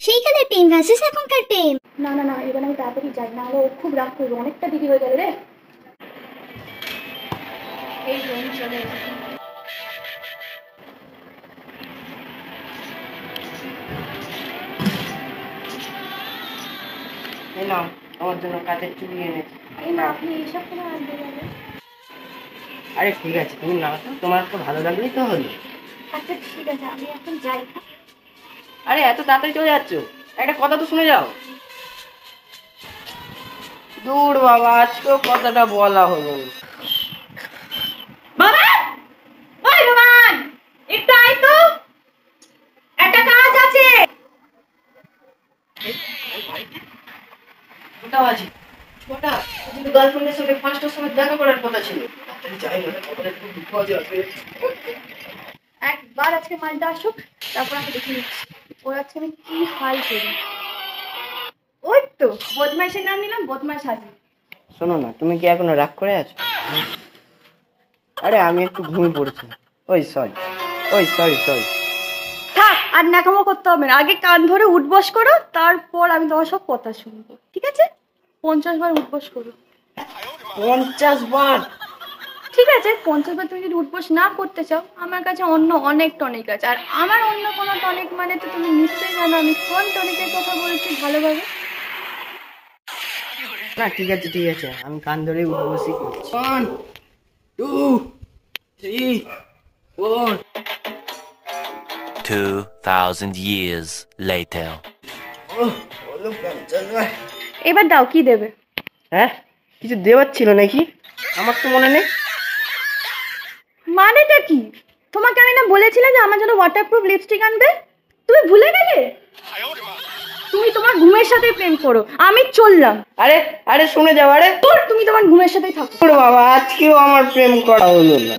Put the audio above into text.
সেইকালের প্রেম versus এখনকার প্রেম। না না না, এবার আমি তাড়াতাড়ি যাই, না হলে ও খুব রাগ করবে। অনেকটা দেরি হয়ে গেল রে। এই জন্য চলে এসেছি। এই নাও, তোমার জন্য কাঁচের চুড়ি এনেছি। এই না, আপনি এইসব কেন আনতে গেলেন? আরে ঠিক আছে, তুমি নাও তো, তোমার তো ভালো লাগলেই তো হলো। আচ্ছা ঠিক আছে, আমি এখন যাই। আরে এত তাড়াতাড়ি চলে যাচ্ছ, একটা কথা তো শুনে যাও। দূর বাবা, আজকেও কথাটা বলা হলো না। বাবা, ওই রোমান, একটু আয় তো, একটা কাজ আছে। কোথাও আছি ওটা, কিন্তু গার্লফ্রেন্ডের সঙ্গে 5টার সময় দেখা করার কথা ছিল। তাড়াতাড়ি যাই, না আমাদের খুব দুঃখ আছে। একবার আজকে মালটা আসুক, তারপর আমি দেখে নিচ্ছি ওর আজকে আমি কি হাল করি। ওই তো বদমাইশের নাম নিলাম, বদমাইশ হাজির। শোনো না, তুমি কি এখনো রাগ করে আছো? আরে আমি একটু ঘুমিয়ে পড়েছি। ওই সরি। থাক, আর ন্যাকামো করতে হবে না। আগে কান ধরে উঠবস করো, তারপর আমি তোমার সব কথা শুনবো, ঠিক আছে? 50 বার উঠবস করো। 50 বার? ঠিক আছে, 50 বার তুমি যদি উঠবস না করতে চাও, আমার কাছে অন্য অনেক টনিক আছে। আর আমার অন্য কোনো টনিক মানে তো তুমি নিশ্চয়ই জানো আমি কোন টনিকের কথা বলছি ভালোভাবে। না ঠিক আছে, আমি কান ধরে উঠবসই করছি। 1 2 3 4। 2000 years later. হলো 50 বার। এবার দাও, কি দেবে? হ্যাঁ, কিছু দেওয়ার ছিল নাকি? আমার তো মনে নেই। মানেটা কি? তোমাকে আমি না বলেছিলাম যে আমার জন্য ওয়াটারপ্রুফ লিপস্টিক আনবে? তুমি ভুলে গেলে? তুমি তোমার ঘুমের সাথে প্রেম করো, আমি চললাম। আরে শুনে যাও। আরে তুমি তোমার ঘুমের সাথেই থাকো। বাবা, আজকেও আমার প্রেম করা হলো না।